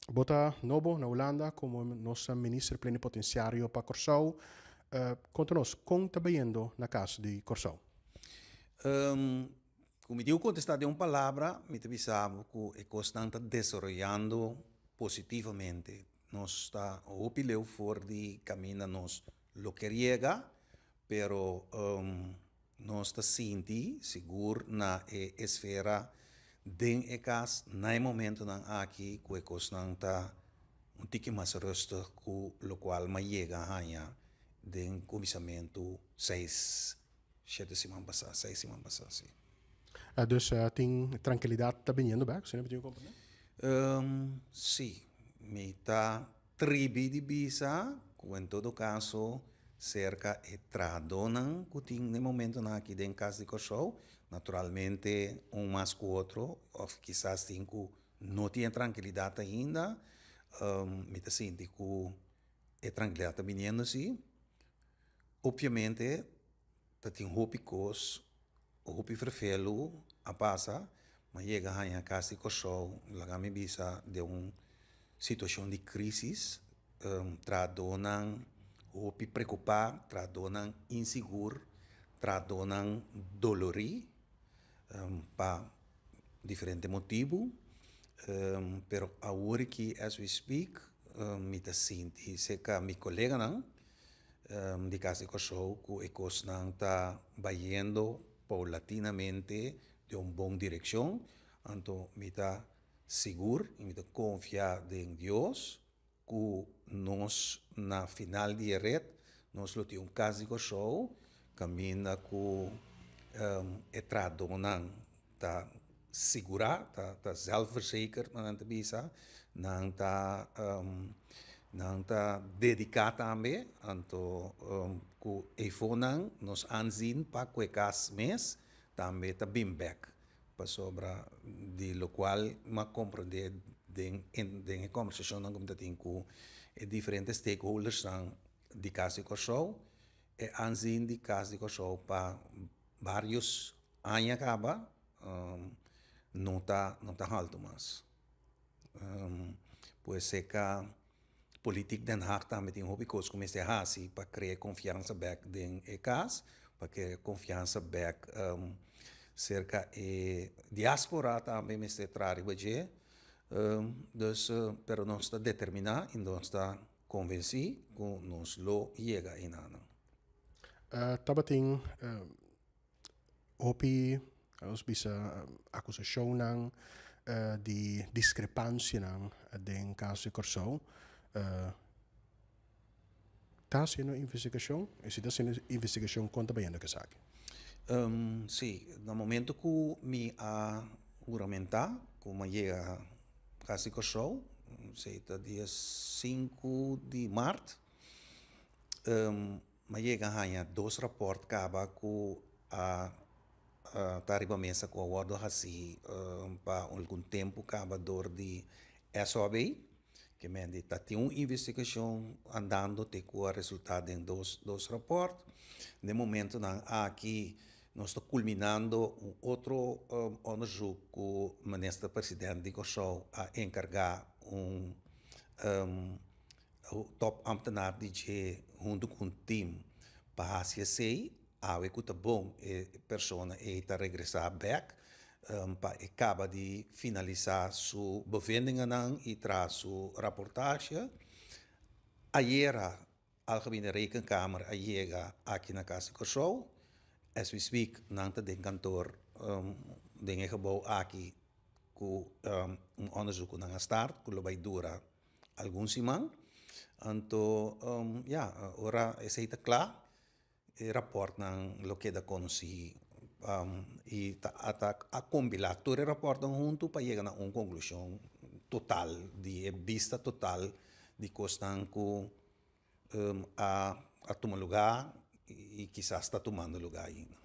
Bota novo na Holanda como nosso ministro plenipotenciário para Corsau. Conta-nos, como está vendo na casa de Corsau? Como eu contestar de uma palavra, me avisava que a coisa está desenvolvendo positivamente. Nós está o pileu for de caminho nós lo que llega, pero nós está senti seguro na esfera den e cas na momento na aqui que a coisa está tique mais rustig, lo qual me llega a den comissamento 7 semanas passadas, 6 semanas passadas, sim. Dus tem tranquilidade está vindo bem, você não pediu compreender? Sim, me está tribi de bisa, em todo caso, cerca de tradonan, que tem no momento aqui dentro da casa de Corsau, naturalmente, mais que o outro, ou quizás cinco, não tem tranquilidade ainda, me está sentindo que a tranquilidade está vindo, sim. Obviamente, tem hopicos, hopi vervelo, a passa, mas chega a casa de Corsau, lá me bisa de uma situação de crise, tradonan hopi preocupar, tradonan inseguro, tradonan dolori, para diferentes motivos, pero agora que as we speak, me está sentindo, sei que meu colega não, de casa de Corsau, que a coisa está vayendo paulatinamente de uma boa direção, então me está seguro e me está confiar em Deus que nós na final de red nós lo temos casa de Corsau, caminha com tradonan tá segura, tá zelfverzekerd na anta bisa, não tá dedicado também, então com iPhone nos anzin para que cas mês também tá bem back para sobra de lo qual ma compreender den conversação não como tem com diferentes stakeholders de casa de Corsau e anzin de casa de Corsau para vários anos acaba não tá alto mais pois ser que política Den Haag também tem hobbycoach como este assim para criar confiança back den casa para criar confiança back cerca de diáspora também me se trari baje dus pero nós está determinado e nós está convencido que nós lo chega em ano. Taba tem hopi os bisa acusação nang de discrepância nang den caso de Corsau. Está sendo investigação? E se está sendo investigação, conta bem do que sabe? Sim, no momento que me a juramentar, como chega a casa de Corsau, sei dia 5 de março, mas chega a dois raportes que acaba com a tarifa mesa com a guarda assim para algum tempo acaba dor de SOB que me está tem uma investigação andando tem com o resultado em dois raportes no momento aqui nós estamos culminando outro onderzoek que o minister-presidente de Corsau a encargar top ambtenaar DJ junto com o time para a awe que tá bom persona está regressar back para acaba de finalizar sua bevindingen e traz sua reportagem. Ayer a Algemene Rekenkamer chega aqui na casa de Corsau. As we speak, nanta den kantoor den gebouw aqui com onderzoek na start, que vai durar alguns semanas. Então, ora esse está claro. E rapport ng lo que da conheci e a combinar todo o rapport junto para chegar a uma conclusão total de vista total de questão que a tomar lugar e quizás está tomando lugar ainda.